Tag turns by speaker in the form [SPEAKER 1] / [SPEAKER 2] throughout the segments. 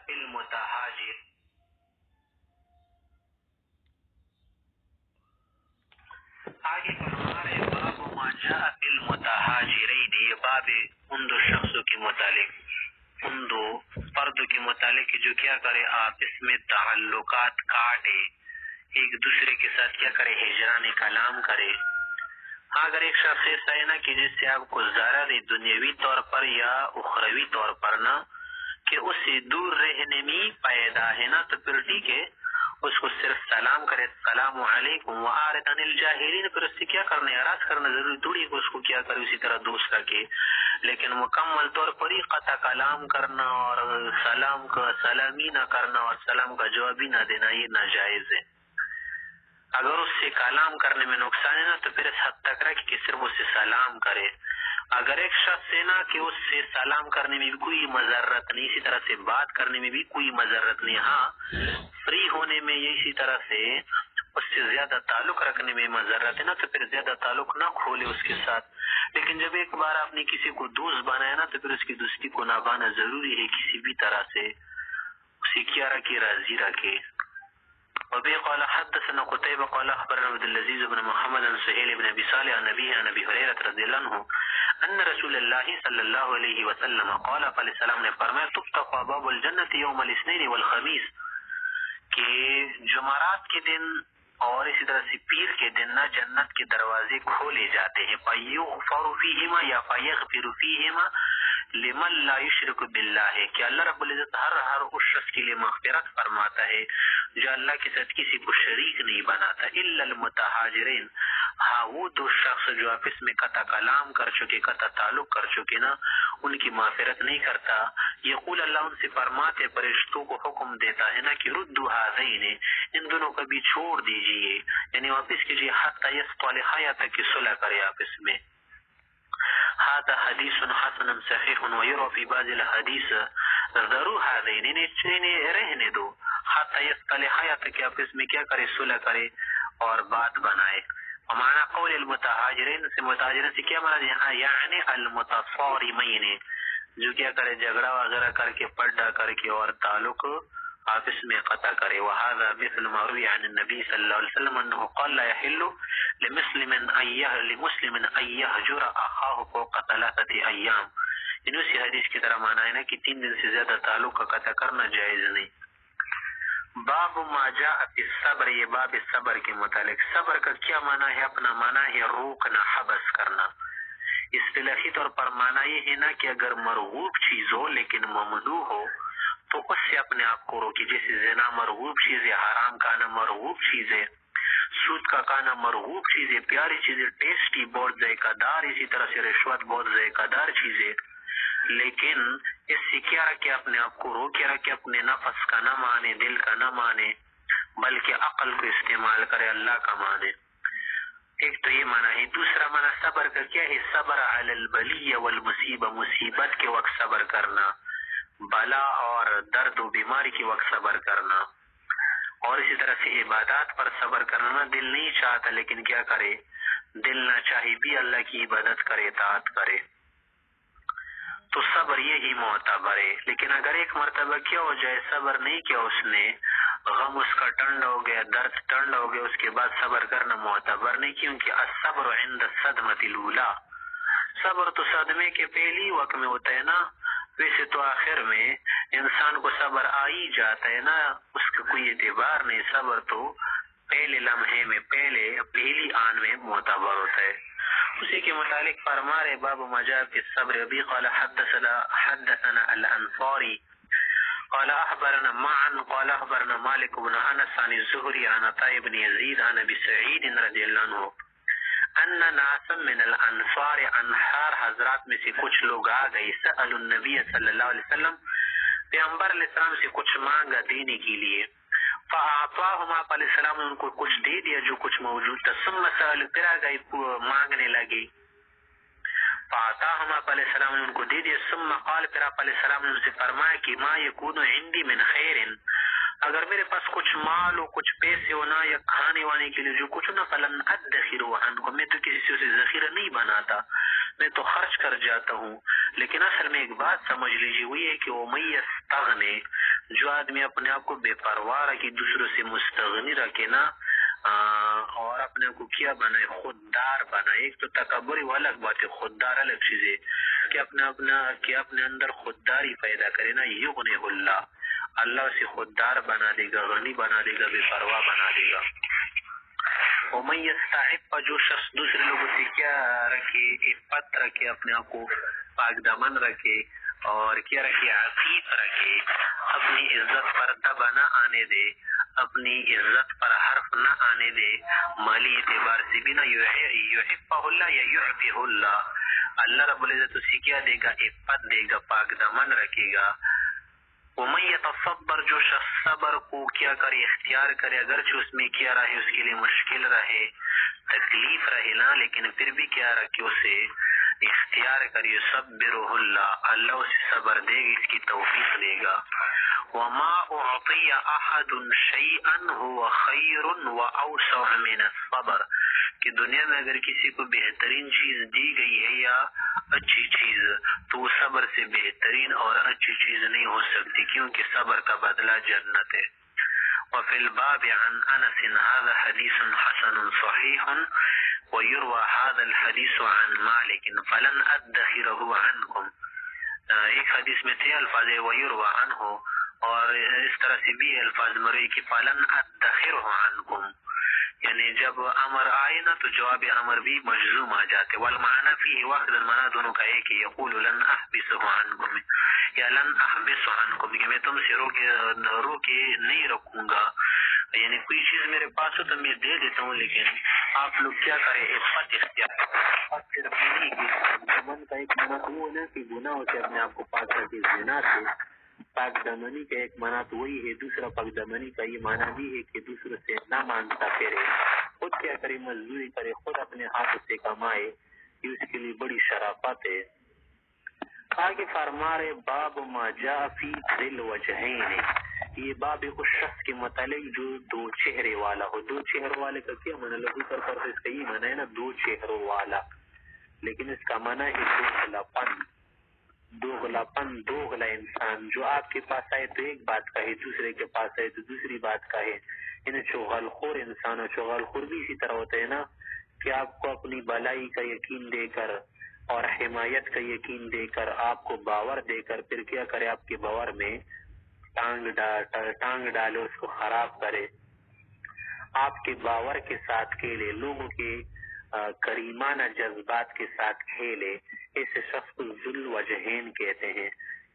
[SPEAKER 1] فی المتہاجر. آگے فرما رہے باب ما جاء فی المتہاجرین، یہ باب ان دو شخصوں کے متعلق، ان دو پردوں کے متعلق جو کیا کرے آپس میں تعلقات کاٹے، ایک دوسرے کے ساتھ کیا کرے ہجران کلام کرے. اگر ایک شخص ایسا ہے نا کہ جس سے آپ کو ضرر ہے دنیاوی طور پر یا اخروی طور پر نا، کہ اس سے دور رہنے میں پیدا ہے نا، تو پھر ٹھیک ہے اس کو صرف سلام کرے، السلام علیکم وعارض عن الجاہلین، پھر اس سے کیا کرنا ہے، اعراض کرنا ضروری تھوڑی ہے کہ اس کو کیا کرے اسی طرح دوست رکھے. لیکن مکمل طور پر ہی قطع کلام کرنا اور سلام کا سلامی نہ کرنا اور سلام کا جواب ہی نہ دینا، یہ ناجائز ہے. اگر اس سے کلام کرنے میں نقصان ہے نا تو پھر اس حد تک رکھ کہ صرف اس سے سلام کرے. اگر ایک شخص ہے نا کہ اس سے سلام کرنے میں بھی کوئی مضرت نہیں، اسی طرح سے بات کرنے میں بھی کوئی مضرت نہیں، ہاں فری ہونے میں یہ اسی طرح سے اس سے زیادہ تعلق رکھنے میں مضرت ہے نا، تو پھر زیادہ تعلق نہ کھولے اس کے ساتھ. لیکن جب ایک بار آپ نے کسی کو دوست بنایا نا تو پھر اس کی دوستی کو نبھانا ضروری ہے، کسی بھی طرح سے اسے کیا رکھے، راضی رکھے. وبه قال حدثنا قتيبة قال أخبرنا عبد العزيز بن محمد عن سهيل بن أبي صالح عن أبيه عن أبي هريرة رضي الله عنه أن رسول الله صلى الله عليه وسلم قال علیہ السلام نے فرمایا تفتح أبواب الجنة يوم الاثنين والخميس، کہ جمعرات کے دن اور اسی طرح سے پیر کے دن نہ جنت کے دروازے کھولے جاتے ہیں. فیغفر فیہما یا فیغفر فیہما لمن لا یشرک باللہ، کہ اللہ رب العزت ہر اس شخص کے لیے مغفرت فرماتا ہے جو اللہ کے ساتھ کسی کو شریک نہیں بناتا. الا المتہاجرین، ہاں وہ دو شخص جو آپس میں قطع کلام کر چکے، قطع تعلق کر چکے نا، ان کی مغفرت نہیں کرتا. یقول اللہ ان سے فرماتے فرشتوں کو حکم دیتا ہے نا کہ ردوا ہذین، ان دونوں کو بھی چھوڑ دیجئے، یعنی واپس کیجئے، حتی یصطلحا، یا تک کہ صلح کرے آپس میں. هذا حدیث حسن صحیح ویروی فی بعض الحدیث ذرو هذین، انہیں رہنے دو، حتی یصطلحا، یا تک کہ آپس میں کیا کرے، صلح کرے اور بات بنائے. ومعنی قول المتہاجرین سے متہاجرین سے کیا معنی ہے، یعنی المتصارمین، جو کیا کرے جھگڑا وغیرہ کر کے پڑھا کر کے اور تعلق آپس میں قطع کرے. وهذا مثل ما روی عن النبی صلی اللہ علیہ وسلم انه قال لا يحل لمسلم ان يهجر اخاه فوق 3 ایام. ان اسی حدیث کی طرح معنی ہے نا کہ 3 دن سے زیادہ تعلق کا قطع کرنا جائز نہیں. باب ما جاء فی الصبر، یہ باب صبر کے متعلق. صبر کا کیا معنی ہے؟ اپنا معنی ہے روکنا، حبس کرنا. اصطلاحی طور پر معنی یہ ہے نا کہ اگر مرغوب چیز ہو لیکن ممنوع ہو تو اس سے اپنے آپ کو روکی. جیسے زنا مرغوب چیز ہے، حرام کھانا مرغوب چیز ہے، سود کا کھانا مرغوب چیز ہے، پیاری چیز ہے، ٹیسٹی، بہت ذائقہ دار. اسی طرح سے رشوت بہت ذائقہ دار چیز ہے، لیکن اس سے کیا رکھے، اپنے آپ کو روکے رکھے، اپنے نفس کا نہ مانے، دل کا نہ مانے، بلکہ عقل کو استعمال کرے، اللہ کا مانے. ایک تو یہ معنی ہے. دوسرا معنی صبر کا کیا ہے؟ صبر علی البلیہ والمصیبہ، مصیبت کے وقت صبر کرنا، بلا اور درد و بیماری کے وقت صبر کرنا. اور اسی طرح سے عبادات پر صبر کرنا، دل نہیں چاہتا لیکن کیا کرے، دل نہ چاہی بھی اللہ کی عبادت کرے، اطاعت کرے، تو صبر یہی معتبر ہے. لیکن اگر ایک مرتبہ کیا ہو جائے صبر نہیں کیا اس نے، غم اس کا ٹنڈ ہو گیا، درد ٹنڈ ہو گیا، اس کے بعد صبر کرنا معتبر نہیں، کیونکہ الصبر عند الصدمۃ الاولی، صبر تو صدمے کے پہلی وقت میں ہوتا ہے نا. ویسے تو آخر میں انسان کو صبر آ ہی جاتا ہے نا، اس کا کوئی اعتبار نہیں. صبر تو پہلے لمحے میں، پہلی آن میں معتبر ہوتا ہے. اسی کے متعلق فرما رہے باب ما جاء فی الصبر. ابھی قال حدثنا الانصاری قال اخبرنا معا قال اخبرنا مالک بن انس عن الزهري عن عطاء بن يزيد عن ابي سعيد رضی اللہ عنہ ان ناس من الانصار، انصار حضرات میں سے کچھ لوگ آ گئے، سألوا النبی صلی اللہ علیہ وسلم، پیغمبر علیہ السلام سے کچھ مانگا دینے کے لیے. فاعطاهم، آپ علیہ السلام نے ان کو کچھ دے دیا جو کچھ موجود تھا. ثم سألوا، پھر آ گئے مانگنے لگے. فاعطاهم، آپ علیہ السلام نے ان کو دے دیا. ثم قال، پھر آپ علیہ السلام نے ان سے فرمایا کہ ما یکون عندی من خیر، اگر میرے پاس کچھ مال ہو، کچھ پیسے ہونا یا کھانے وانے کے لیے جو کچھ نہ، فلن ادخر عنکم، میں تو کسی سے ذخیرہ نہیں بناتا، میں تو خرچ کر جاتا ہوں. لیکن اصل میں ایک بات سمجھ لیجیے، وہ یہ کہ وہ من یستغنی، جو آدمی اپنے آپ کو بے پرواہ رکھے، دوسروں سے مستغنی رکھے نا، اور اپنے کو کیا بنائے، خوددار بنائے. ایک تو تکبر وہ الگ بات ہے، خوددار الگ چیز ہے کہ اپنے اندر خودداری پیدا کرے نا. یغنیہ اللہ اسے خوددار بنا دے گا، غنی بنا دے گا، بے پرواہ بنا دے گا. ومن یستعف، جو شخص دوسرے لوگوں سے کیا رکھے، عفت رکھے، اپنے آپ کو پاک دامن رکھے اور کیا رکھے، عفیف رکھے، اپنی عزت پر دب نہ آنے دے، اپنی عزت پر حرف نہ آنے دے، مالی اعتبار سے بھی نہ. یحفہ اللہ یا یحفہ اللہ، اللہ رب العزت اسے کیا دے گا، عفت دے گا، پاک دامن رکھے گا. ومن یتصبر، جو شخص صبر کو کیا کرے، اختیار کرے، اگرچہ اس میں کیا رہے، اس کے لیے مشکل رہے، تکلیف رہے نا، لیکن پھر بھی کیا رکھے، اسے اختیار کریے. صبرہ اللہ، اللہ اسے صبر دے گا، اس کی توفیق دے گا. وما اعطی احد شیئا هو خیر واوسع من الصبر، کہ دنیا میں اگر کسی کو بہترین چیز دی گئی ہے یا اچھی چیز، تو وہ صبر سے بہترین اور اچھی چیز نہیں ہو سکتی، کیونکہ صبر کا بدلہ جنت ہے. وفي الباب عن انس هذا حديث حسن صحيح ويروى هذا الحديث عن مالك فلن ادخره عنكم. ایک حدیث میں تھے الفاظ ویروى عنہ، اور اس طرح سے بھی الفاظ مروی کی فلن ادخره عنكم، یعنی جب امر آئے نا تو جواب امر بھی مجزوم آ جاتے. والمعنی فيه واحد، المعنی دونوں کا ایک ہی، یقول لن احبسه عنكم یا لن احبس عنكم، کہ میں تم سے روکے نہیں رکھوں گا، یعنی کوئی چیز میرے پاس ہو تو میں دے دیتا ہوں، لیکن آپ لوگ کیا کریں، عفت اختیار کریں. صرف نہیں کہ من کا ایک منع وہ نا کہ گناہ سے اپنے آپ کو پاک کر کے زنا سے، پاک دامنی کا ایک معنی تو وہی ہے. دوسرا پاک دامنی کا یہ معنی بھی ہے کہ دوسروں سے نہ مانگتا پھرے، خود کیا کرے، مزدوری کرے، خود اپنے ہاتھ سے کمائے، یہ اس کے لیے بڑی شرافت ہے. آگے فرما رہے باب ما جاء فی ذی الوجہین، یہ باب اس شخص کے متعلق جو دو چہرے والا ہو. دو چہروں والے کا کیا معنی، لغو طور پر اس کا یہ معنی ہے نا، دو چہروں والا، لیکن اس کا معنی ہے دوغلا انسان. جو آپ کے پاس آئے تو ایک بات کہے، دوسرے کے پاس آئے تو دوسری بات کہے. یعنی چغل خور انسان، اور چغل خور بھی اسی طرح ہوتا ہے نا، کہ آپ کو اپنی بلائی کا یقین دے کر اور حمایت کا یقین دے کر، آپ کو باور دے کر، پھر کیا کرے، آپ کے باور میں ٹانگ ڈالے، اس کو خراب کرے، آپ کے باور کے ساتھ کھیلے، لوگوں کے کریمانہ جذبات کے ساتھ کھیلے. ایسے شخص کو ذو الوجہین کہتے ہیں،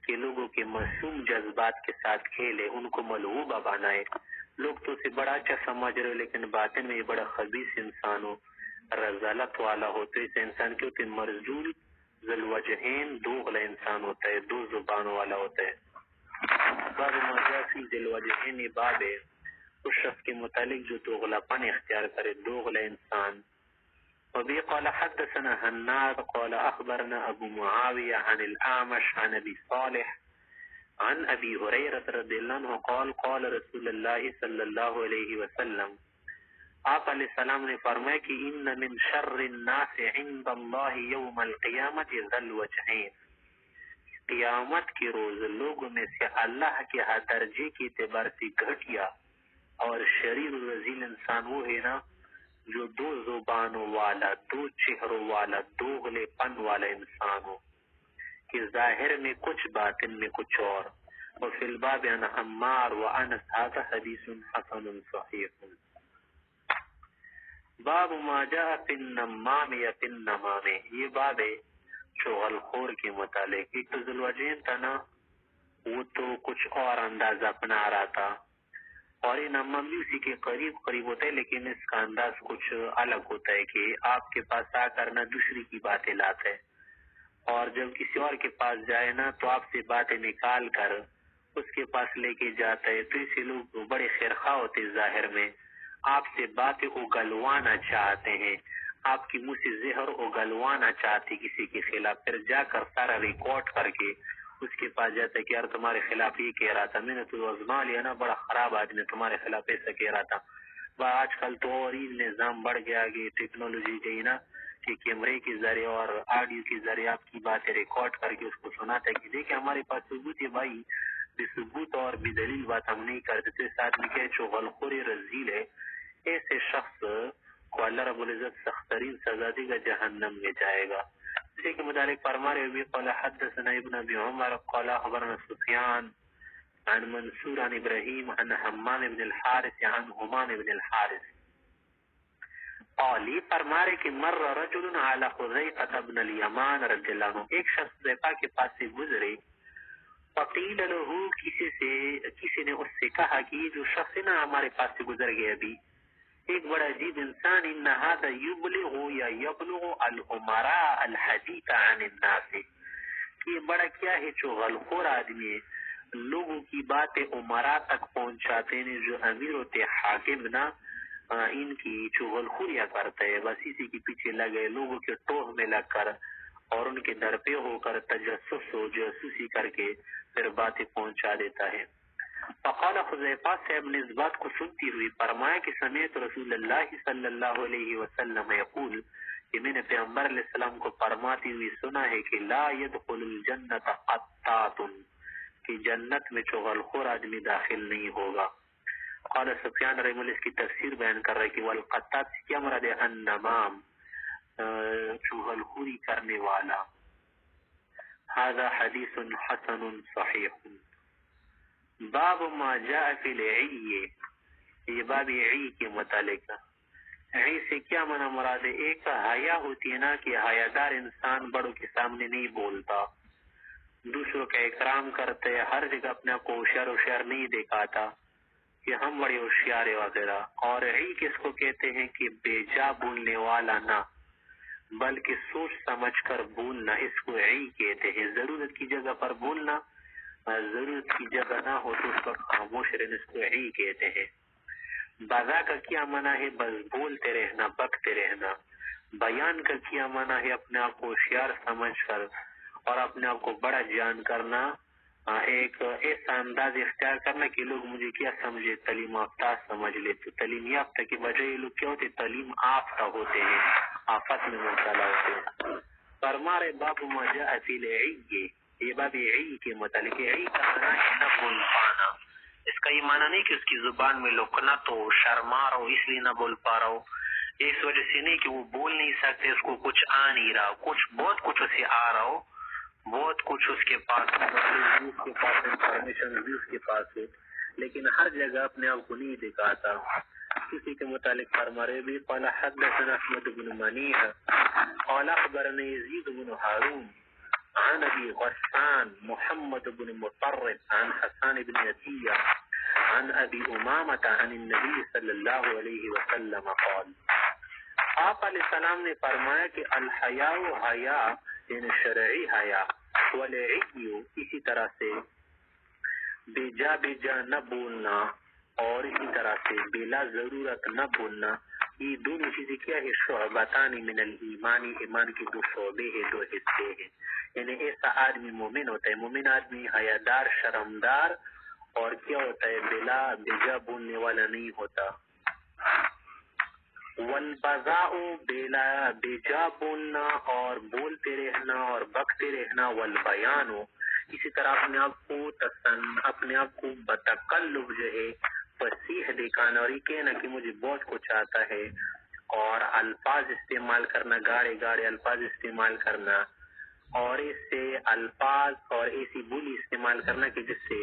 [SPEAKER 1] کہ لوگوں کے معصوم جذبات کے ساتھ کھیلے، ان کو ملعوبہ بنائے. لوگ تو اسے بڑا اچھا سمجھ رہے، لیکن باطن میں یہ بڑا خبیث انسان ہو، رذالت والا ہو. تو اس انسان کے ہوتے مرذول ذو الوجہین، دوغلا انسان ہوتا ہے، دو زبانوں والا ہوتا ہے. باب ما جاء فی ذی الوجہین، یہ باب ہے اس شخص کے متعلق جو دوغلا پن اختیار کرے، دوغلا انسان. وبه قال حدثنا هناد قال اخبرنا ابو معاوية عن الاعمش عن ابي صالح عن ابي هريرة رضي الله عنه قال قال رسول الله صلى الله عليه وسلم، آپ علیہ السلام نے فرمایا کہ ان من شر الناس عند اللہ یوم القیامت ذو الوجہین، قیامت کے روز لوگوں میں سے اللہ کے درجے کے اعتبار سے گھٹیا اور شریر و رذیل انسان وہ ہے نا، جو دو زبانوں والا، دو چہروں والا، دوغلے پن والا انسان ہو، کہ ظاہر میں کچھ باطن میں کچھ اور. وفی الباب عن عمار وانس هذا حدیث حسن صحیح. باب ما جاء فی النمام یا فی النمام، یہ باب ہے چغل خور کے متعلق. ایک تو ذو الوجہین تھا نا، وہ تو کچھ اور انداز اپنا رہا تھا، اور یہ نمام بھی اسی کے قریب ہوتا ہے، لیکن اس کا انداز کچھ الگ ہوتا ہے، کہ آپ کے پاس آ کر نہ دوسری کی باتیں لاتا ہے، اور جب کسی اور کے پاس جائے نا تو آپ سے باتیں نکال کر اس کے پاس لے کے جاتا ہے. تو اسی لوگ بڑے خیرخواہ ہوتے، ظاہر میں آپ سے باتیں اگلوانا چاہتے ہیں، آپ کی منہ سے زہر اگلوانا چاہتے کسی کے خلاف، پھر جا کر سارا ریکارڈ کر کے اس کے پاس جاتا ہے کہ یار تمہارے خلاف یہ کہہ رہا تھا، میں نے تو آزما لیا نا، بڑا خراب آدمی تمہارے خلاف ایسا کہہ رہا تھا. آج کل تو اور ہی نظام بڑھ گیا کہ ٹیکنالوجی گئی نا، کہ کیمرے کے ذریعے اور آڈیو کے ذریعے آپ کی باتیں ریکارڈ کر کے اس کو سناتا ہے کہ دیکھیں ہمارے پاس ثبوت ہے بھائی، ثبوت اور بھی دلیل بات ہم نہیں کرتے تو اس آدمی کے جو غلخور رذیل ہے ایسے شخص کو اللہ رب العزت سخت ترین سزا دے گا، جہنم میں جائے گا. اسی کے متعلق فرما رہے ہوئے قال حدثنا ابن ابی عمر قال خبرنا سفیان عن منصور عن ابراہیم عن حمام بن الحارث عن حمام بن الحارث قالی فرما رہے کہ مر رجل علی حذیفہ بن الیمان رضی اللہ عنہ، ایک شخص حذیفہ کے پاس سے گزرے، فقیل له کسی نے اس سے کہا کہ یہ جو شخص نا ہمارے پاس سے گزر گیا ابھی ایک بڑا عجیب انسان، ان هذا یبلغ یا یبلغ الامراء الحدیث عن الناس، یہ بڑا کیا ہے جو غلخور آدمی ہے، لوگوں کی باتیں امراء تک پہنچاتے ہیں، جو امیر ہوتے حاکم نا ان کی جو غلخوریاں کرتا ہے، بس اسی کے پیچھے لگے لوگوں کے ٹوہ میں لگ کر اور ان کے در پہ ہو کر تجسس و جاسوسی کر کے پھر باتیں پہنچا دیتا ہے. فقال حذیفہ صاحب نے اس بات کو سنتی ہوئی فرمایا کہ سمعت رسول اللہ صلی اللہ علیہ وسلم یقول، کہ میں نے پیغمبر علیہ السلام کو فرماتی ہوئی سنا ہے کہ لا يدخل الجنت قطات، کہ جنت میں جو غلخور آدمی داخل نہیں ہوگا. قال سفیان رحمہ اللہ اس کی تفسیر بیان کر رہا ہے کہ والقطات سے کیا مراد ہے؟ النمام، جو غلخوری کرنے والا. هذا حدیث حسن صحیح. باب ما جاء فی العی، یہ باب عی کے متعلق. عی سے کیا منع مراد ہے؟ ایک حیا ہوتی ہے نا کہ حیادار انسان بڑوں کے سامنے نہیں بولتا، دوسروں کا اکرام کرتے، ہر جگہ اپنے آپ کو ہوشیار نہیں دکھاتا کہ ہم بڑے ہوشیار وغیرہ. اور عی کس کو کہتے ہیں کہ بے جا بولنے والا نہ بلکہ سوچ سمجھ کر بولنا، اس کو عی کہتے ہیں. ضرورت کی جگہ پر بولنا، ضرورت کی جگہ نہ ہو تو اس پر خاموش رہنا، اس کو عی کہتے ہیں. بذا کا کیا معنی ہے؟ بس بولتے رہنا، بکتے رہنا. بیان کا کیا معنی ہے؟ اپنے آپ کو ہوشیار سمجھ کر اور اپنے آپ کو بڑا جان کرنا، ایک ایسا انداز اختیار کرنا کہ لوگ مجھے کیا سمجھے، تعلیم یافتہ سمجھ لے. تو تعلیم یافتہ کی بجائے لوگ کیا ہوتے؟ تعلیم یافتہ ہوتے ہیں، آفت میں مبتلا ہوتے ہیں. فرما رہے باب ما جاء فی العی، یہ باب عی کے متعلق. عی کا معنی ہے نہ بول پانا. اس کا یہ معنی نہیں کہ اس کی زبان میں لکنت ہو، شرما رہا ہو اس لیے نہ بول پا رہا ہو، اس وجہ سے نہیں کہ وہ بول نہیں سکتے، اس کو کچھ آ نہیں رہا، بہت کچھ اسے آ رہا ہو، بہت کچھ اس کے پاس انفارمیشن بھی اس کے پاس ہے، لیکن ہر جگہ اپنے آپ کو نہیں دکھاتا. کسی کے متعلق فرما رہے بھی قال حدثنا احمد بن منیع قال اخبرنا یزید بن ہارون عن ابی غسان محمد بن مطرف عن حسان بن عطیہ عن ابی امامۃ عن النبی صلی اللہ علیہ وسلم قال، آپ علیہ السلام نے فرمایا کہ الحیاء حیا یعنی شرعی حیا، والعی اسی طرح سے بے جا نہ بولنا اور اسی طرح سے بلا ضرورت نہ بولنا، یہ دونوں چیزیں کیا ہے؟ شعبتان من الایمان، ایمان کے دو شعبے ہیں، دو حصے ہیں. یعنی ایسا آدمی مومن ہوتا ہے، مومن آدمی حیادار شرمدار اور کیا ہوتا ہے؟ بے جا بولنے والا نہیں ہوتا. والبذاء بے جا بولنا اور بولتے رہنا اور بکتے رہنا. والبیان اسی طرح اپنے آپ کو بتکلف جو ہے فصیح دکھانا اور یہ کہنا کہ مجھے بہت کچھ آتا ہے، اور الفاظ استعمال کرنا، گاڑے الفاظ استعمال کرنا، اور اس سے الفاظ اور ایسی بولی استعمال کرنا کہ جس سے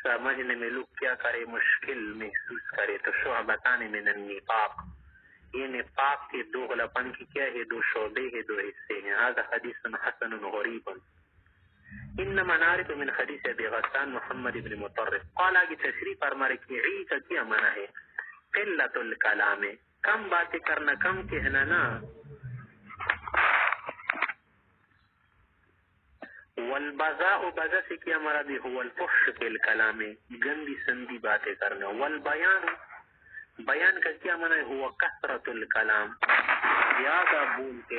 [SPEAKER 1] سمجھنے میں لوگ کیا کرے؟ مشکل محسوس کرے. تو شعبتان من النفاق، یہ نفاق کے دو غلطن کی کیا ہے؟ دو شعبے ہیں، دو حصے ہیں. هذا حدیث حسن غریب. انما نعرف من حدیث ابی غسان محمد بن مطرف قال، آگے تشریح فرما رہے کہ عی کا کیا معنی ہے؟ قلت الکلام، کم باتیں کرنا، کم کہنا نا. والبذاء، بذا سے کیا مراد ہے؟ هو الفحش فی الکلام، گندی سندی باتیں کرنا. والبیان، بیان کا کیا معنی ہے؟ ہوا کثرت الکلام، زیادہ بولتے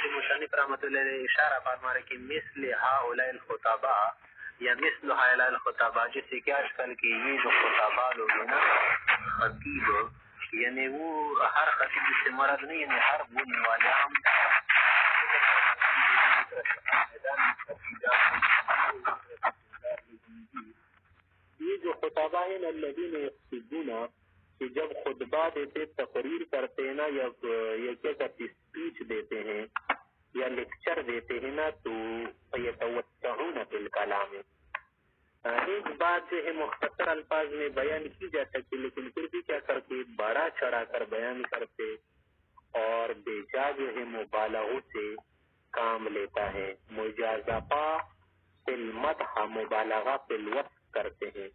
[SPEAKER 1] مصنف رحمۃ اللہ علیہ اشارہ فرما رہے کہ مثل ہؤلاء الخطباء یا مثل ہؤلاء الخطباء، جیسے کہ آج کل کے یہ جو خطباء لوگ ہیں نا، خطیب، یعنی وہ ہر خطیب سے مراد نہیں، یعنی ہر بولنے والے عام یہ جو خطبہ ہیں الذین یخطبون کہ جب خطبہ دیتے تقریر کرتے ہیں نا یا کیا کرتے اسپیچ دیتے ہیں یا لیکچر دیتے ہیں نا تو یتوسعون فی الکلام ایک بات جو ہے مختصر الفاظ میں بیان کی جا سکتی لیکن پھر بھی کیا کرتے بڑا چڑھا کر بیان کرتے اور بے جا جو ہے مبالغوں سے کام لیتا ہے مجازفہ فی المدح مبالغہ فی الوصف کرتے ہیں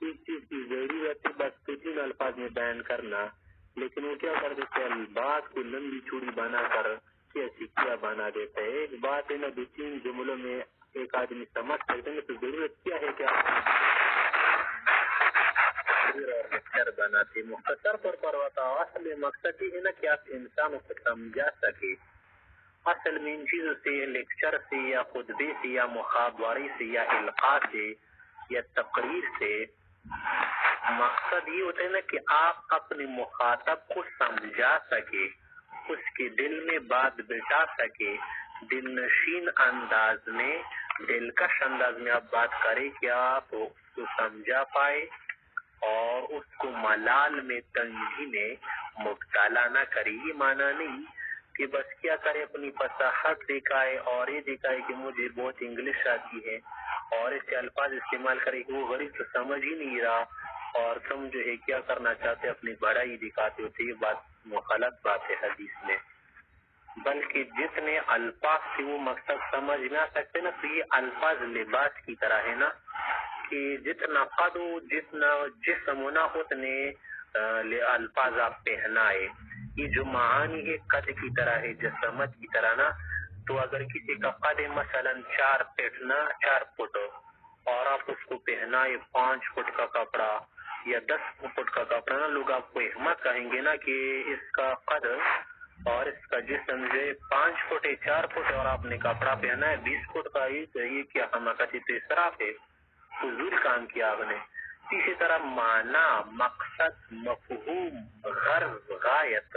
[SPEAKER 1] اس چیز کی ضرورت ہے بس کچھ الفاظ میں بیان کرنا لیکن وہ کیا کر دیتے ہیں بات کو لمبی چوڑی بنا کر کیا بنا دیتا ہے ایک بات ہے نا دو تین جملوں میں ایک آدمی سمجھ سکتے ہیں تو ضرورت کیا ہے کہ آپ بناتے مختصر طور پر بتاؤ اصل مقصد یہ ہے نا کہ آپ انسانوں کو سمجھا سکے اصل میں ان چیزوں سے لیکچر سے یا خطبے سے یا محاورے سے یا القاء سے یا تقریر سے مقصد یہ ہوتا ہے نا کہ آپ اپنے مخاطب کو سمجھا سکے اس کے دل میں بات بٹھا سکے دل نشین انداز میں دلکش انداز میں آپ بات کریں کہ آپ اس کو سمجھا پائے اور اس کو ملال میں تنگی میں مبتلا نہ کرے یہ معنی نہیں کہ بس کیا کرے اپنی فصاحت دکھائے اور یہ دکھائے کہ مجھے بہت انگلش آتی ہے اور اس کے الفاظ استعمال کرے کہ وہ غریب تو سمجھ ہی نہیں رہا اور تم جو ہے کیا کرنا چاہتے اپنی بڑائی دکھاتے ہوتے یہ بات غلط بات ہے حدیث میں بلکہ جتنے الفاظ سے وہ مقصد سمجھ میں آ سکتے نا تو یہ الفاظ لباس کی طرح ہے نا کہ جتنا قد ہو جتنا جسم ہونا اتنے الفاظ آپ پہنائے یہ جو معانی ہے قد کی طرح ہے جسمت کی طرح نا تو اگر کسی کا قد مثلا 4 فٹ اور آپ اس کو پہنائے 5 فٹ کا کپڑا یا 10 فٹ کا کپڑا نا لوگ آپ کو احمد کہیں گے نا کہ اس کا قد اور اس کا جسم جو 5 فٹ ہے 4 فٹ اور آپ نے کپڑا پہنا ہے 20 فٹ کا یہ کیا حماقت تو اسراف ہے فضول کام کیا آپ نے اسی طرح معنی مقصد مفہوم غرض غایت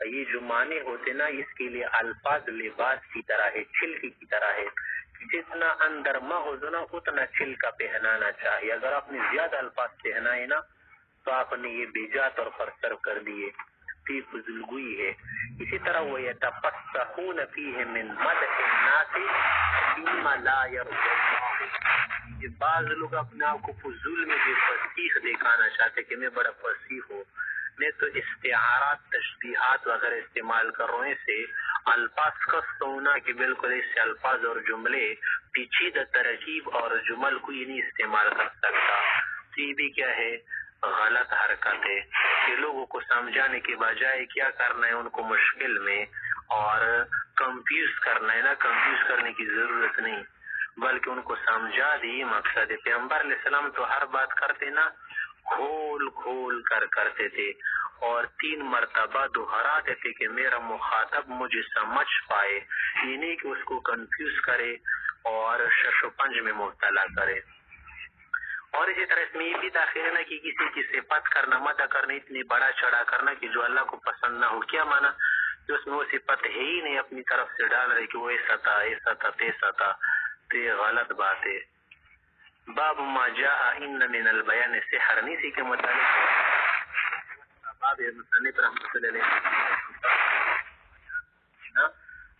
[SPEAKER 1] یہ جو معنی ہوتے نا اس کے لیے الفاظ لباس کی طرح ہے چھلکی کی طرح ہے جتنا اندر محض نا اتنا چھلکا پہنانا چاہیے اگر آپ نے زیادہ الفاظ پہنائے نا تو آپ نے یہ بیجات اور فرسر کر دیے فی فضول گوئی ہے اسی طرح وہ یتفسحون فیہ من مدح الناس فیما لا یرضی اللہ یہ بعض لوگ اپنے آپ کو فضول میں بھی فصیح دکھانا چاہتے کہ میں بڑا فصیح ہوں میں تو استعارات تشبیہات وغیرہ استعمال کر رہے ہیں سے الفاظ خست ہونا کہ بالکل اس سے الفاظ اور جملے پیچیدہ ترکیب اور جمل کو یہ نہیں استعمال کر سکتا تو یہ بھی کیا ہے غلط حرکت ہے کہ لوگوں کو سمجھانے کے بجائے کیا کرنا ہے ان کو مشکل میں اور کنفیوز کرنا ہے نا کنفیوز کرنے کی ضرورت نہیں بلکہ ان کو سمجھا دی مقصد ہے پیغمبر علیہ السلام تو ہر بات کرتے نا کھول کھول کر کرتے تھے اور 3 مرتبہ دہراتے تھے کہ میرا مخاطب مجھے سمجھ پائے یہ نہیں کہ اس کو کنفیوز کرے اور شش و پنج میں مبتلا کرے اور اسی طرح اس میں یہ بھی داخل ہے نا کہ کسی کی صفت کرنا مدح کرنا اتنی بڑا چڑھا کرنا کہ جو اللہ کو پسند نہ ہو کیا مانا کہ اس میں وہ صفت ہے ہی نہیں اپنی طرف سے ڈال رہے کہ وہ ایسا تھا تیسا تھا تو یہ غلط بات ہے باب ما جاء ان من البیان سحر نیسی کے متعلق باب مصنف رحمۃ اللہ علیہ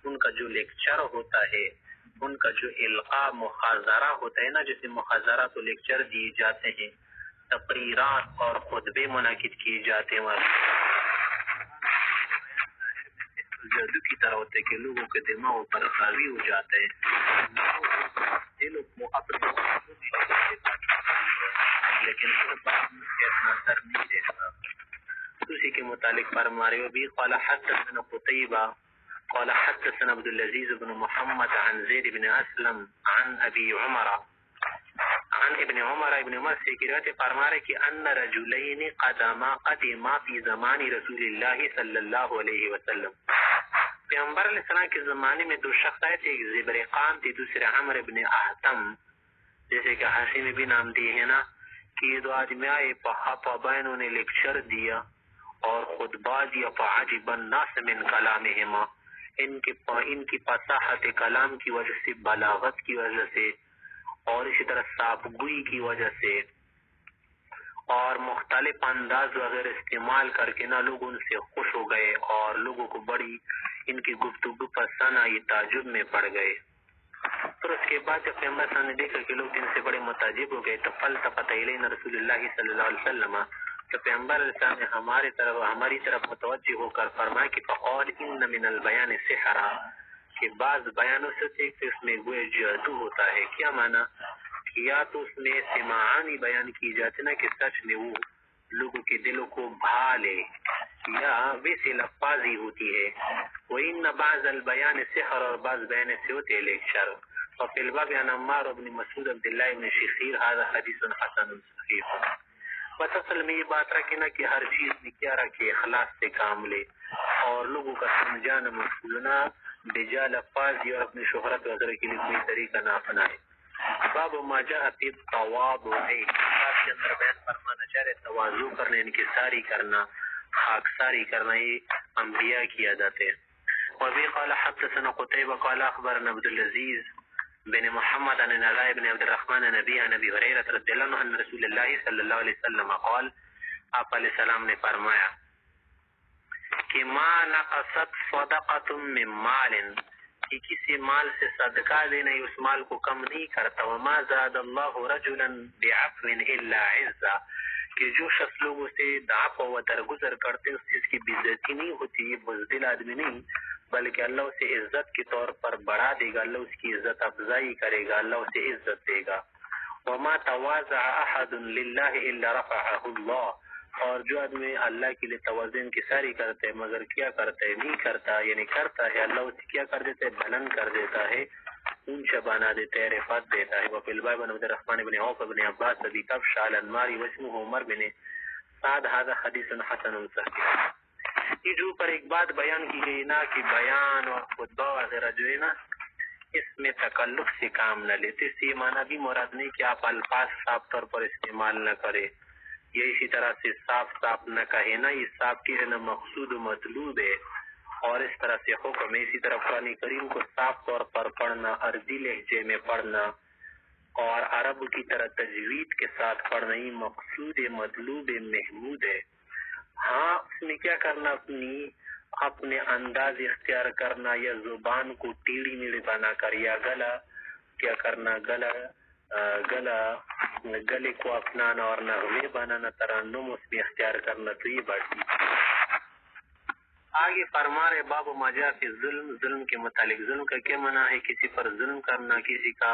[SPEAKER 1] ان کا جو لیکچر ہوتا ہے ان کا جو القاء محاضرہ ہوتا ہے نا جیسے محاضرہ تو لیکچر دیے جاتے ہیں تقریرات اور خطبے منعقد کیے جاتے ہیں جادو کی طرح ہوتے کہ لوگوں کے دماغ پر حاوی ہو جاتے ہیں لیکن اثر نہیں دیتا اسی کے متعلق فرمارے بھی قال حدثنا قتيبة قال حدثنا عبد العزيز بن محمد عن زيد بن اسلم عن ابي عمر عن ابن عمر سے روایت فرمارے کہ ان رجلین قدما فی زمان رسول اللہ صلی اللہ علیہ وسلم پیغمبر علیہ السلام کے زمانے میں 2 شخص آئے تھے ایک زبرقان تھی دوسرے عمر ابن احتم جیسے کہ حاسی میں بھی نام دیے ہیں نا کہ یہ 2 آدمی آئے انہوں نے لیکچر دیا اور خطبہ دیا فعجب الناس من کلامہما ان کی فصاحت کلام کی وجہ سے، بلاغت کی وجہ سے، اور اسی طرح صاف گوئی کی وجہ سے، اور مختلف انداز وغیرہ استعمال کر کے نہ لوگ ان سے خوش ہو گئے اور لوگوں کو بڑی ان کی گفتگو پسند آئی، تعجب میں پڑ گئے. پھر اس کے بعد جب پیغمبر صاحب نے دیکھا کہ لوگ ان سے بڑے متعجب ہو گئے تو فالتفت الینا رسول اللہ صلی اللہ علیہ وسلم، تو پیغمبر علیہ السلام نے ہماری طرف متوجہ ہو کر فرمایا کہ فقال ان من البیان سحرا، کہ بعض بیانوں سے اس میں گویا جادو ہوتا ہے. کیا معنی؟ کہ یا تو اس میں ایسے معانی بیان کی جاتے نا کہ سچ میں وہ لوگوں کے دلوں کو بھا لے، یا ویسے لفاظ ہی ہوتی ہے. وَإِنَّ بَعْضَ الْبَيَانِ سِحْرٌ، اور بعض بیان سے ہوتے لیکچر. وفي الباب عن عمار بن مسعود عبد الله بن شخير هذا حدیث حسن صحیح. بس اصل میں یہ بات رکھے نا کہ ہر چیز میں کیا رکھے، اخلاص سے کام لے اور لوگوں کا سمجھانا مقصودنا بجا لفاظ اور اپنی شہرت وغیرہ کے لیے کوئی طریقہ نہ اپنائے. باب ما جاء فی التواضع، بات کے اندر بیان فرمانا چاہ رہے تواضع کرنا، انکساری کرنا، خاکساری کرنا، یہ انبیاء کی عادت ہے. وبه قال حدثنا قتيبة قال اخبرنا عبد العزيز بن محمد عن علاء بن عبد الرحمن نبی عن ابی هريرة رضی اللہ عنہ ان رسول اللہ صلی اللہ علیہ وسلم قال، آپ علیہ السلام نے فرمایا کہ ما نقصت صدقۃ من مال، کہ کسی مال سے صدقہ دینا اس مال کو کم نہیں کرتا. وما زاد اللہ رجلا بعفو الا عزا، کہ جو شخص لوگوں سے عفو و درگزر کرتے اس چیز کی بےعزتی نہیں ہوتی، یہ بزدل آدمی نہیں، بلکہ اللہ اسے عزت کے طور پر بڑھا دے گا، اللہ اس کی عزت افزائی کرے گا، اللہ اسے عزت دے گا. وما تواضع احد للہ الا رفعہ اللہ، اور جو آدمی اللہ کے لیے تواضع انکساری کرتا ہے مگر کیا کرتا ہے، نہیں کرتا، یعنی کرتا ہے، اللہ اسے کیا کر دیتا ہے، بلند کر دیتا ہے، اونچا بنا دیتا ہے، رفعت دیتا ہے. وفي الباب عن عبد الرحمن بن عوف بن عباس ابي كبش على النار واسمه عمر بن سعد هذا حدیث حسن صحیح. یہ جو پر ایک بات بیان کی گئی نا کہ بیان اور خطبہ وغیرہ جو ہے نا اس میں تکلف سے کام نہ لیتے، اس سے یہ معنی بھی مراد نہیں کہ آپ الفاظ صاف طور پر استعمال نہ کرے یا اسی طرح سے صاف نہ کہے نا، یہ صاف کہنا مقصود و مطلوب ہے اور اس طرح سے حکم ہے. اسی طرح قرآن کریم کو صاف طور پر پڑھنا، عربی لہجے میں پڑھنا اور عرب کی طرح تجوید کے ساتھ پڑھنا ہی مقصود مطلوب محمود ہے. ہاں اس میں کیا کرنا، اپنے انداز اختیار کرنا یا زبان کو ٹیڑھی میڑھی بنا کر یا گلے کو اپنانا اور نغمے بنانا، ترنم اس میں اختیار کرنا، تو یہ بات. آگے فرما رہے باب ما جاء فی ظلم کے متعلق. ظلم کا کیا معنی ہے؟ کسی پر ظلم کرنا، کسی کا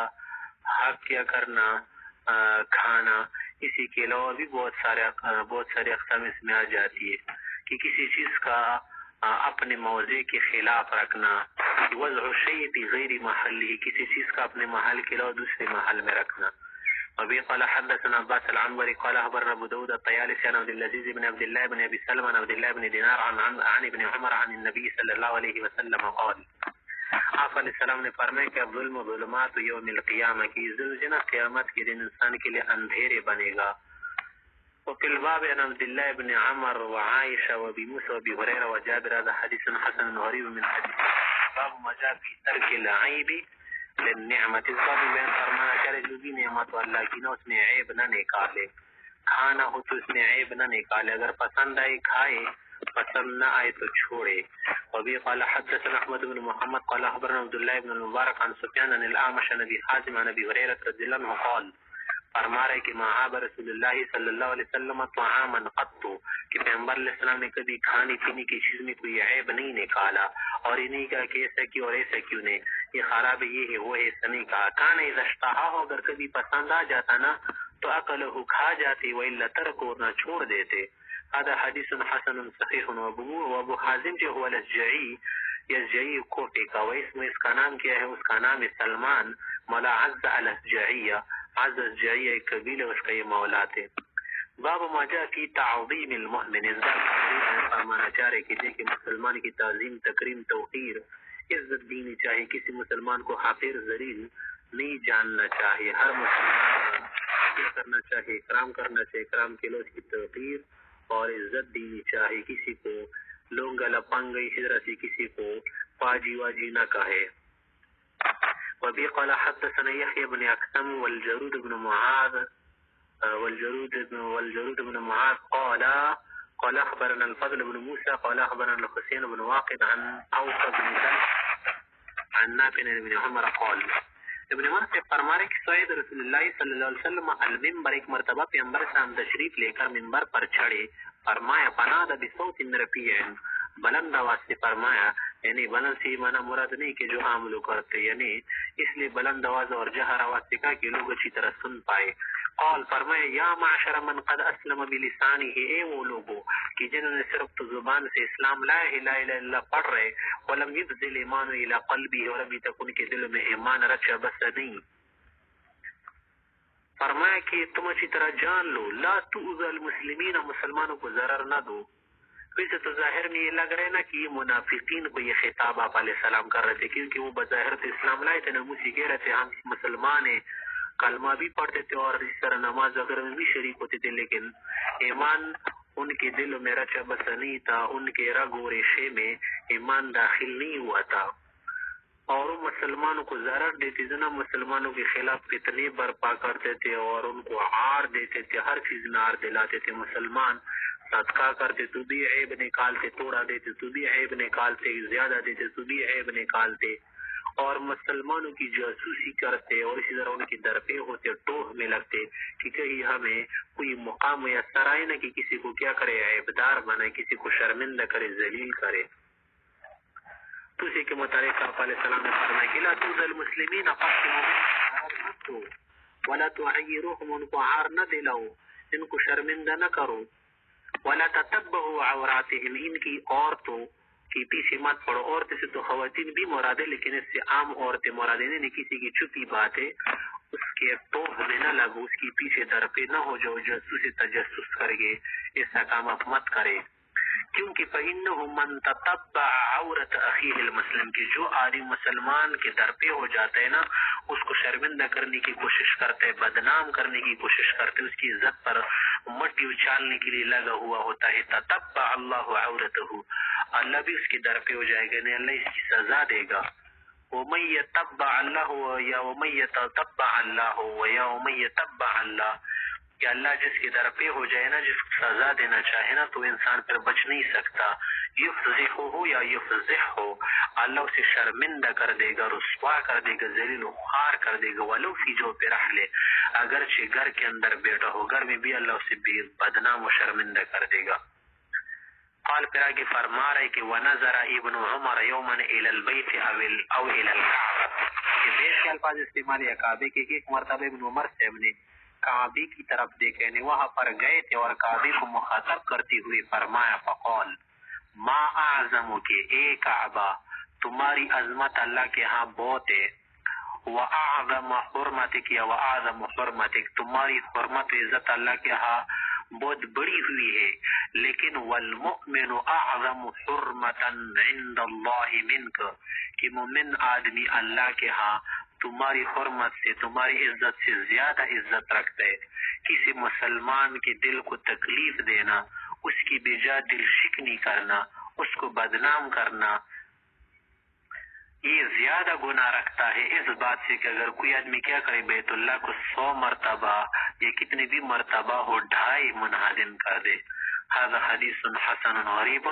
[SPEAKER 1] حق کیا کرنا، کھانا. اسی کے علاوہ بھی بہت سارے اقسام اس میں آ جاتی ہے کہ کسی چیز کا اپنے موضع کے خلاف رکھنا، وضع الشیء فی غیر محلہ، کسی چیز کا اپنے محل کے علاوہ دوسرے محل میں رکھنا. وبه قال حدثنا عباس العنبري قال اخبرنا ابو داود الطيالسي عن عبد العزيز بن عبد الله بن ابي سلمة عن عبد الله بن دينار عن ابن عمر عن النبي صلی اللہ علیہ وسلم قال، آپ علیہ السلام نے فرمایا کہ ظلم و ظلمات یوم القیامہ، کی ظلم قیامت کے دن انسان کے لیے اندھیرے بنے گا. وفي الباب عن عبد الله بن عمر وعائشة وابي موسى وابي هريرة وجابر هذا حديث حسن غريب من حديث. باب ما جاء في ترك العيب للنعمت. اس باب میں فرمایا کرے جو بھی نعمت اللہ کی نا اس میں عیب نہ نکالے، کھانا ہو تو اس میں عیب نہ نکالے، اگر پسند آئے کھائے، پسند نہ آئے تو چھوڑے. وبه قال حدثنا احمد بن محمد قال اخبرنا عبد الله بن المبارك عن سفيان عن الاعمش عن ابي حازم عن ابي هريره رضي الله عنه قال، فرما رہے کہ معاب رسول اللہ صلی اللہ علیہ وسلم طعاما قط، کہ پیغمبر علیہ السلام نے کبھی کھانے پینے کی چیز میں کوئی عیب نہیں نکالا اور یہ نہیں کہا کہ ایسا کیوں اور ایسا کیوں نہیں، یہ خراب یہ ہے وہ ایسا نہیں کہا. کان اذا اشتہا ہو، اگر کبھی پسند آ جاتا نا تو اکلہ کھا جاتے، والا ترکو نہ چھوڑ دیتے. هذا حدیث حسن صحیح. وابو حازم جو هو الاسجعی کوٹے کا، اس کا نام کیا ہے؟ اس کا نام ہے سلمان مولا عز الاسجعیہ، عز الاسجعیہ ایک قبیلہ، اس کا یہ مولا تھے. باب ما جاء فی تعظیم المؤمن. اس بات فرمانا چاہ رہے کہ دیکھیں مسلمان کی تعظیم، تکریم، توقیر، عزت دینی چاہیے. کسی مسلمان کو حقیر ذلیل نہیں جاننا چاہیے. ہر مسلمان کیا کرنا چاہیے؟ اکرام کرنا چاہیے، اکرام کے لوگ کی توقیر اور عزت دینی چاہیے. کسی کو لونگا لپنگ اسی طرح سے کسی کو پاجی واجی نہ کہے. وبه قال حدثنا يحيى بن أكثم والجرود بن معاذ بن معاذ قال أخبرنا الفضل بن موسى قال أخبرنا الحسين بن واقد عن أوس بن سلم عن نافع بن عمر قال. ابن عمر سے فرما رہے کہ سید رسول اللہ صلی اللہ علیہ وسلم المنبر ایک مرتبہ پیغمبر صاحب تشریف لے کر منبر پر چڑھے. فرمایا فنادى بصوت رفیع، بلند آواز سے فرمایا، یعنی بلند سے مانا مراد نہیں کہ جو عام لوگ کرتے، یعنی اس لیے بلند آواز اور جہر آواز سے کہا کہ لوگ اچھی طرح سن پائے. قال فرمایا یا معشر من قد اسلم بلسانه، اے وہ لوگوں کہ جنہوں نے صرف تو زبان سے اسلام لا الہ الا اللہ پڑھ رہے، ولم يبذل ایمان الى قلبی، اور ابھی تک ان کے دلوں میں ایمان رچا بس نہیں. فرمایا کہ تم اچھی طرح جان لو لا تؤذى المسلمین، مسلمانوں کو ضرر نہ دو. ویسے تو ظاہر میں یہ لگ رہا ہے نا کہ یہ منافقین کو یہ خطاب آپ علیہ السلام کر رہے تھے، کیونکہ وہ بظاہر تو اسلام لائے تھے، ناموسی کہہ رہے تھے ہم مسلمان ہیں، کلمہ بھی پڑھتے تھے اور اس طرح نماز وغیرہ میں بھی شریک ہوتے تھے، لیکن ایمان ان کے دلوں میں رچا بسا نہیں تھا، ان کے رگ و ریشے میں ایمان داخل نہیں ہوا تھا، اور وہ مسلمانوں کو ضرر دیتے تھے نا، مسلمانوں کے خلاف فتنے برپا کرتے تھے اور ان کو عار دیتے تھے، ہر چیز میں عار دلاتے تھے. مسلمان صدقہ کرتے تو بھی عیب نکالتے، توڑا دیتے تو بھی عیب نکالتے، زیادہ دیتے تو بھی عیب نکالتے، اور مسلمانوں کی جاسوسی کرتے اور اسی طرح ان کی درپے ہوتے، ٹوہ میں لگتے کہ کہیں ہمیں کوئی مقام میسر آئے نہ کہ کسی کو کیا کرے، عیبدار بنائے، کسی کو شرمندہ کرے، ذلیل کرے. تو اسی کے متعلق آپ علیہ السلام نے فرمایا کہ لا تؤذوا المسلمین قتلوا ولا تعیروهم، ان کو عار نہ دلاؤ، ان کو شرمندہ نہ کرو. ولا تتبعوا عوراتهم، ان کی عورتوں کی پیچھے مت پڑو. عورتیں سے تو خواتین بھی مراد ہے، لیکن اس سے عام عورتیں مراد نہیں، کسی کی چھپی بات ہے اس کے ٹوہ میں نہ لگو، اس کی پیچھے در پہ نہ ہو جاؤ، جاسوس تجسس کر کے ایسا کام آپ مت کرے. کیونکہ فإنه من تتبع عورت اخیہ المسلم، کی جو آدمی مسلمان کے در پہ ہو جاتا ہے نا، اس کو شرمندہ کرنے کی کوشش کرتے ہے، بدنام کرنے کی کوشش کرتے، اس کی عزت پر مٹی اچھالنے کے لیے لگا ہوا ہوتا ہے. تتبع اللہ عورتہ، اللہ بھی اس کے در پہ ہو جائے گا، نہیں اللہ اس کی سزا دے گا. ومن يتبع الله یا ومن يتتبع الله ویا ومن يتبع اللہ، کہ اللہ جس کے در پہ ہو جائے نا، جس کو سزا دینا چاہے نا، تو انسان پھر بچ نہیں سکتا. یفضحہ ہو یا یفضح ہو، اللہ اسے شرمندہ کر دے گا، رسوا کر دے گا، ذلیل و خوار کر دے گا. ولو فی جو پہ رحلے، اگرچہ گھر کے اندر بیٹھا ہو، گھر میں بھی اللہ اسے بدنام و شرمندہ کر دے گا. قال پھر آگے فرما رہے کہ وَنَظَرَ ابن عمر یوماً إِلَى الْبَيْتِ أَوْ إِلَى الْكَعْبَةِ، کہ بیت کے الفاظ استعمال ہے کعبے کے، ایک مرتبہ ابن عمر صاحب نے کعبے کی طرف دیکھے، یعنی وہاں پر گئے تھے اور کعبے کو مخاطب کرتے ہوئے فرمایا فقال ما اعظم، کے اے کعبہ تمہاری عظمت اللہ کے ہاں بہت ہے، وَأَعْظَمَ حُرْمَتِكَ یا وَأَعْظَمُ حُرْمَتِكَ، تمہاری حرمت و عزت اللہ کے ہاں بہت بڑی ہوئی ہے، لیکن والمؤمن اعظم حرمتا عند اللہ منک، کہ مومن آدمی اللہ کے ہاں تمہاری حرمت سے، تمہاری عزت سے زیادہ عزت رکھتا ہے. کسی مسلمان کے دل کو تکلیف دینا، اس کی بجا دل شکنی کرنا، اس کو بدنام کرنا، یہ زیادہ گناہ رکھتا ہے اس بات سے کہ اگر کوئی آدمی کیا کرے، بیت اللہ کو 100 مرتبہ یا کتنے بھی مرتبہ ہو 2.5 منہدم کر دے. هذا حدیث حسن غریب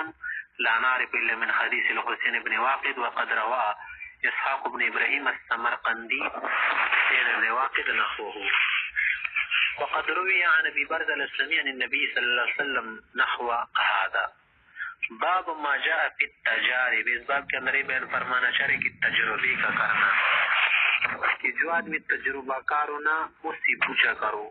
[SPEAKER 1] لا نعرف الا من حدیث الحسین بن واقد، وقد روا اسحاق بن ابراہیم السمرقندی بن واقد نحوه. وقد روی عن ابی برزة الاسلمی عن النبی صلی اللہ علیہ وسلم نحو هذا. باب ما جاء فی التجارب، اس باب کے اندر بیان فرمانا چاہ رہے کہ تجربے کا کرنا، کہ جو آدمی تجربہ کار ہونا اس سے پوچھا کرو.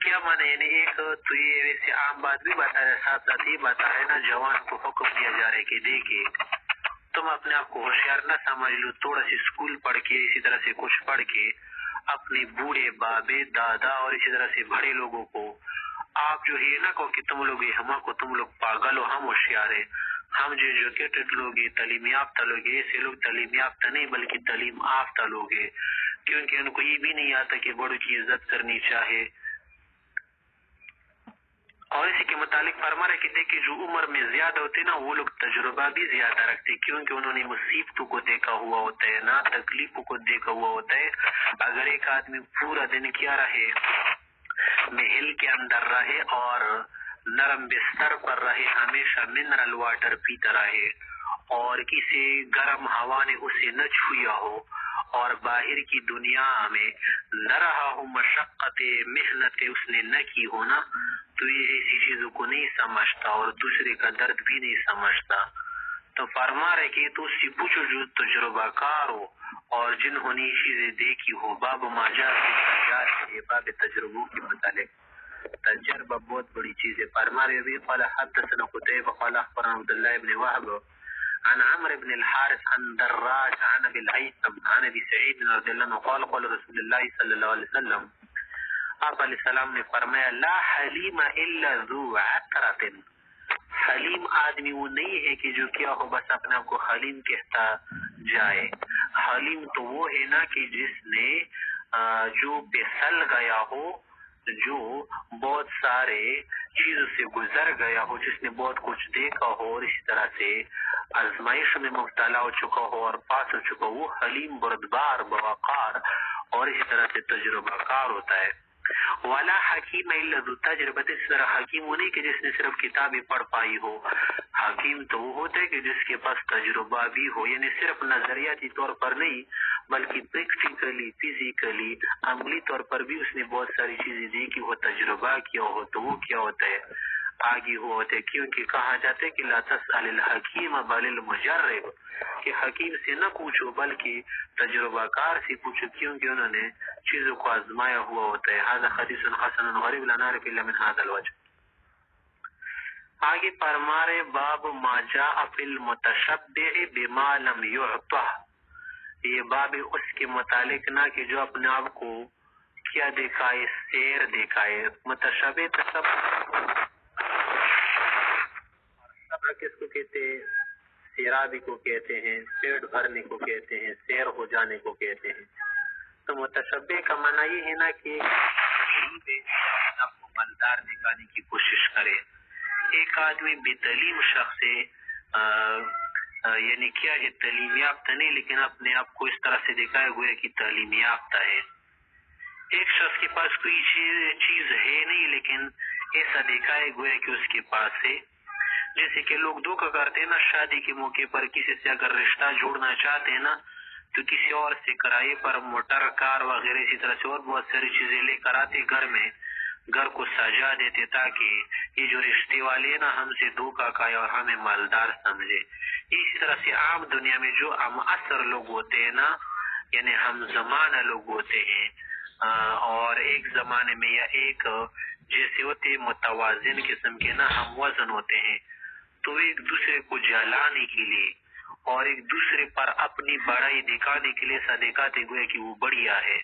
[SPEAKER 1] کیا مانے، یعنی ایک تو یہ ویسے عام بات بھی بتا رہے، ساتھ ساتھ یہ بتا رہے نا جوان کو حکم دیا جا رہے کہ دیکھے تم اپنے آپ کو ہوشیار نہ سمجھ لو، تھوڑا سی اسکول پڑھ کے اسی طرح سے کچھ پڑھ کے اپنے بوڑھے بابے دادا اور اسی طرح سے بڑے لوگوں کو آپ جو ہے نہ کہو کہ تم لوگ ہم کو تم لوگ پاگل ہو، ہم ہوشیار ہیں، ہم جو ایجوکیٹڈ لوگ ہیں، تعلیم یافتہ لوگ ہیں. ایسے لوگ تعلیم یافتہ نہیں بلکہ تعلیم یافتہ لوگ ہیں، کیونکہ ان کو یہ بھی نہیں آتا کہ بڑوں کی عزت کرنی چاہے اور اسی کے متعلق فرما رہے کہ دیکھیں جو عمر میں زیادہ ہوتے نا وہ لوگ تجربہ بھی زیادہ رکھتے کیونکہ انہوں نے مصیبتوں کو دیکھا ہوا ہوتا ہے نا تکلیفوں کو دیکھا ہوا ہوتا ہے. اگر ایک آدمی پورا دن کیا رہے محل کے اندر رہے اور نرم بستر پر رہے ہمیشہ منرل واٹر پیتا رہے اور کسی گرم ہوا نے اسے نہ چھویا ہو اور باہر کی دنیا میں نہ رہا ہو مشقت محنت اس نے نہ کی ہو نا تو یہ ایسی چیزوں کو نہیں سمجھتا اور دوسرے کا درد بھی نہیں سمجھتا. تو فرما رہے کہ تو اس سے پوچھو جو تجربہ کار ہو اور جنہوں نے چیزیں دیکھی ہو. باب ما جاء فی باب تجربوں کے متعلق تجربہ بہت بڑی چیز ہے. فرما رہے ابھی قال حدثنا قتيبة قال اخبرنا عبد الله بن وهب عن عمرو بن الحارث عن دراج عن ابي الهيثم عن ابي سعيد رضي الله عنه قال قال رسول الله صلی اللہ علیہ وسلم آپ علیہ السلام نے فرمایا لا حلیم الا ذو عطرۃ حلیم آدمی وہ نہیں ہے کہ جو کیا ہو بس اپنے آپ کو حلیم کہتا جائے. حلیم تو وہ ہے نا کہ جس نے جو پھسل گیا ہو جو بہت سارے چیزوں سے گزر گیا ہو جس نے بہت کچھ دیکھا ہو اور اسی طرح سے آزمائش میں مبتلا ہو چکا ہو اور پاس ہو چکا ہو وہ حلیم بردبار بوقار اور اسی طرح سے تجربہ کار ہوتا ہے. والا حکیم الا ذو تجربہ اس طرح حکیم وہ نہیں کہ جس نے صرف کتابیں پڑھ پائی ہو. حکیم تو وہ ہوتا ہے کہ جس کے پاس تجربہ بھی ہو یعنی صرف نظریاتی طور پر نہیں بلکہ پریکٹیکلی فزیکلی عملی طور پر بھی اس نے بہت ساری چیزیں دیکھی ہو تجربہ کیا ہو تو وہ کیا ہوتا ہے آگے ہوا ہوتا ہے. کیونکہ کہا جاتا ہے کہ لا تسأل الحکیم بل المجرب کہ حکیم سے نہ پوچھو بلکہ تجربہ کار سے پوچھو کیونکہ انہوں نے چیزوں کو آزمایا ہوا ہوتا ہے. هذا حدیث حسن غریب لا نعرف الا من هذا الوجه. آگے فرما رہے باب ما جاء فی المتشبع بما لم يعطه یہ باب اس کے متعلق نہ کہ جو اپنے آپ کو کیا دکھائے سیر دکھائے. متشبہ تصبر کس کو کہتے ہیں سیرابی کو کہتے ہیں پیٹ بھرنے کو کہتے ہیں سیر ہو جانے کو کہتے ہیں. تو متشبہ کا معنی یہ ہے نا کہ آپ کو مالدار دکھانے کی کوشش کرے. ایک آدمی بے تعلیم شخص ہے یعنی کیا ہے تعلیم یافتہ نہیں لیکن اپنے آپ کو اس طرح سے دکھائے ہوئے کہ تعلیم یافتہ ہے. ایک شخص کے پاس کوئی چیز ہے نہیں لیکن ایسا دکھائے ہوئے کہ اس کے پاس ہے. جیسے کہ لوگ دھوکہ کرتے ہیں نا شادی کے موقع پر کسی سے اگر رشتہ جوڑنا چاہتے ہیں نا تو کسی اور سے کرائے پر موٹر کار وغیرہ اسی طرح سے اور بہت ساری چیزیں لے کر آتے گھر میں گھر کو سجا دیتے تاکہ یہ جو رشتے والے نا ہم سے دھوکہ کھائے اور ہمیں مالدار سمجھے. اسی طرح سے عام دنیا میں جو ہم اثر لوگ ہوتے ہیں نا یعنی ہم زمانہ لوگ ہوتے ہیں اور ایک زمانے میں یا ایک جیسے ہوتے متوازن قسم کے نا ہم وزن ہوتے ہیں تو ایک دوسرے کو جلانے کے لیے اور ایک دوسرے پر اپنی بڑائی دکھانے کے لیے ایسا دکھاتے ہوئے کہ وہ بڑھیا ہے.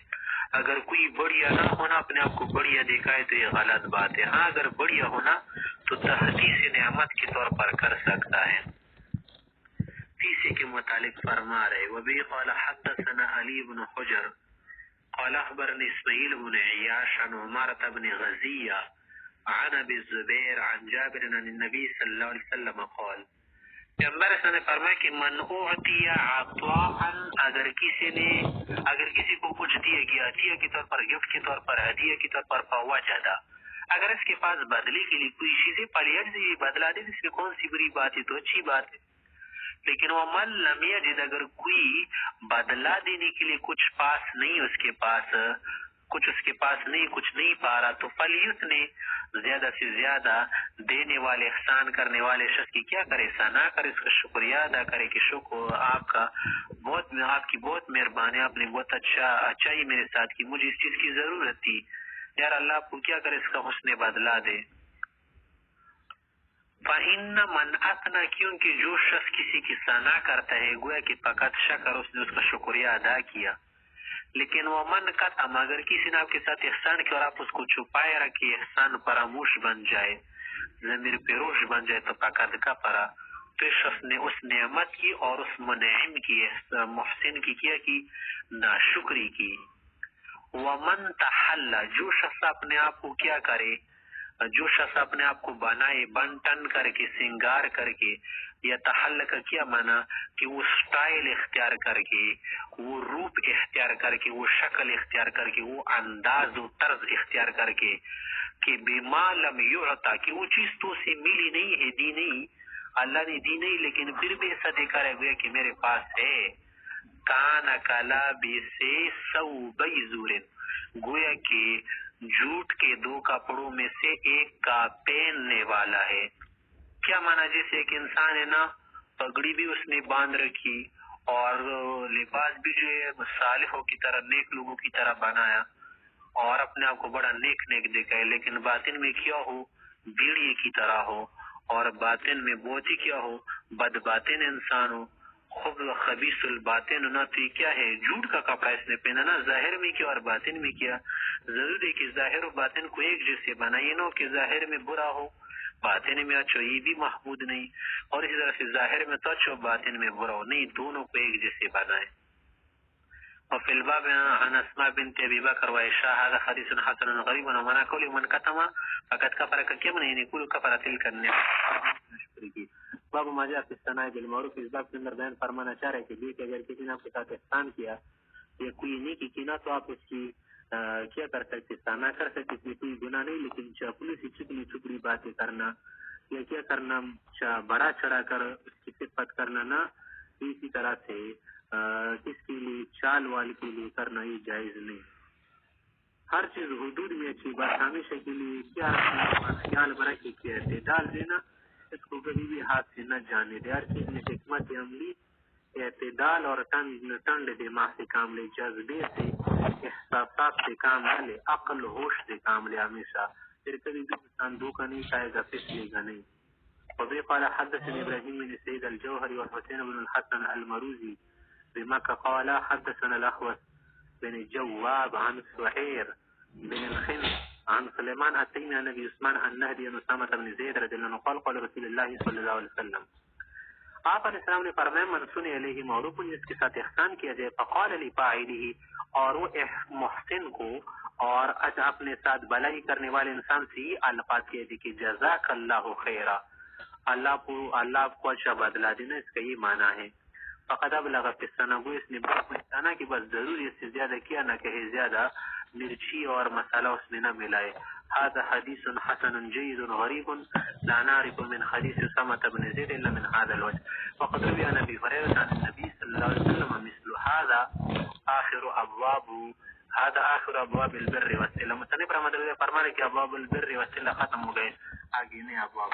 [SPEAKER 1] اگر کوئی بڑھیا نہ ہونا اپنے آپ کو بڑھیا دکھائے تو یہ غلط بات ہے. ہاں اگر بڑھیا ہونا تو تحدیث نعمت کے طور پر کر سکتا ہے. تیسرے کے متعلق فرما رہے وبی قال حدثنا علی بن حجر قال اخبرني اسماعیل بن عیاش عن عمارة بن غزیہ عن ابی الزبیر عن جابر عن النبی صلی اللہ علیہ وسلم قال پیغمبر صلی اللہ علیہ وسلم نے فرمایا کہ من اعطی عطاء اگر کسی کو کچھ دیا گیا ہدیہ کے طور پر گفٹ کے طور پر ہدیہ کے طور پر فوجدہ اگر اس کے پاس بدلے کے لیے کوئی چیزیں پلیٹ سے بدلا دے اس میں کون سی بری بات ہے تو اچھی بات ہے. لیکن وہ من لم یجد اگر کوئی بدلا دینے کے لیے کچھ پاس نہیں اس کے پاس کچھ نہیں پا رہا تو فلیت نے زیادہ سے زیادہ دینے والے احسان کرنے والے شخص کی کیا کرے ثنا کرے اس کا شکریہ ادا کرے کہ شکر آپ کی بہت مہربانی آپ نے بہت اچھائی میرے ساتھ کی مجھے اس چیز کی ضرورت تھی یار اللہ آپ کو کیا کرے اس کا حسن بدلا دے. فَإِنَّ مَنْ أَثْنَى کیونکہ جو شخص کسی کی ثنا کرتا ہے گویا کہ فقط شکر اس نے اس کا شکریہ ادا کیا. لیکن وہ من قطع اگر کسی نے آپ کے ساتھ احسان کیا اور آپ اس کو چھپائے رکھے احسان فراموش بن جائے ضمیر پیروش بن جائے تو فقط کفر تو اس شخص نے اس نعمت کی اور اس منعم کی محسن کی کیا کی ناشکری کی. ومن تحل جو شخص اپنے آپ کو کیا کرے جو شخص اپنے آپ کو بنائے بن ٹن کر کے سنگار کر کے یا تحلق کیا مانا کہ وہ سٹائل اختیار کر کے وہ روپ اختیار کر کے وہ شکل اختیار کر کے وہ انداز و طرز اختیار کر کے کہ بما لم یعطا کہ وہ چیز تو سے ملی نہیں ہے دی نہیں اللہ نے دی نہیں لیکن پھر بھی ایسا دیکھا رہ گیا کہ میرے پاس ہے کانا کلابسی ثوبی زور گویا کہ جھوٹ کے دو کپڑوں میں سے ایک کا پہننے والا ہے. کیا مانا جیسے ایک انسان ہے نا پگڑی بھی اس نے باندھ رکھی اور لباس بھی جو ہے صالحوں کی طرح نیک لوگوں کی طرح بنایا اور اپنے آپ کو بڑا نیک نیک دیکھا ہے لیکن باطن میں کیا ہو بیڑی کی طرح ہو اور باطن میں بہت ہی کیا ہو بد باطن انسان ہو خب خبیث الباطن نہ تو کیا ہے جھوٹ کا کپڑا اس نے پہنا نا ظاہر میں کیا اور باطن میں کیا ضرور ہے کہ ظاہر و باطن کو ایک جیسے بنائیے نہ کہ ظاہر میں برا ہو باطن میں اچھا یہ بھی محمود نہیں اور اسی طرح سے ظاہر میں تو اچھا باطن میں برا ہو نہیں دونوں کو ایک جیسے بنائے. وفي الباب عن اسماء بنت ابي بكر وعائشة هذا حديث حسن غريب ومعنى قول من كتم فقد كفر كما يعني يقول كفر تلك النعمة. باب ما جاء في الثناء بالمعروف اس باب کے اندر بیان فرمانا چاہ رہے کہ یہ کہ اگر کسی نے آپ کے ساتھ احسان کیا یا کوئی نیکی کی نہ تو آپ اس کی کیا کر سکتے ثنا کر سکتے اس میں کوئی گناہ نہیں لیکن چپلی سی چپلی چپڑی باتیں کرنا یا کیا کرنا بڑا چڑھا کر اس کی صفت کرنا نہ اسی طرح سے کس کے لیے چال وال کے لیے کرنا یہ جائز نہیں. ہر چیز حدود میں اچھی بات ہمیشہ کے لیے کیا رکھنا خیال برا کے کیا اعتدال دینا اس کو کبھی بھی ہاتھ سے نہ جانے دے. ہر چیز میں حکمت عملی اعتدال اور ٹنڈ دماغ سے کام لے جذبے سے احساسات سے کام نہ لے عقل ہوش سے کام لے ہمیشہ پھر کبھی بھی انسان دھوکہ نہیں کھائے گا پھسلے گا نہیں. وبه قال حدثني ابراهيم بن سعيد الجوهري والحسين بن الحسن المروزي بمكة قال حدثنا الأخوص بن الجواب عن سحير بن الخنس عن سليمان التيمي عن ابي عثمان النهدي عن اسامة بن زيد رضي الله عنه قال قال رسول الله صلی اللہ علیہ وسلم آپ علیہ السلام نے فرمایا من سن علیہ معروف جس کے ساتھ احسان کیا جائے فقال لفاعله اور وہ محسن کو اور اپنے ساتھ بھلائی کرنے والے انسان سے الفاظ کہہ دی کہ جزاک اللہ خیرا اللہ آپ کو اچھا بدلا دینا اس کا یہ معنی ہے. فقد ابلغ فی الثنا گو اس نے بات میں ثنا کی بس ضروری اس سے زیادہ کیا نہ کہے زیادہ مرچی اور مسالہ اس میں نہ ملائے. هذا حدیث حسن جيد غریب لا نعرف من حدیث اسامة بن زید الا من هذا الوجه وقد روي عن ابي هريرة عن النبي صلى الله عليه وسلم مثل هذا آخر ابواب البر والصلة. مصنف رحمۃ اللہ فرمانے کہ ابواب البر والصلة ختم ہو گئے آگے نہیں ابواب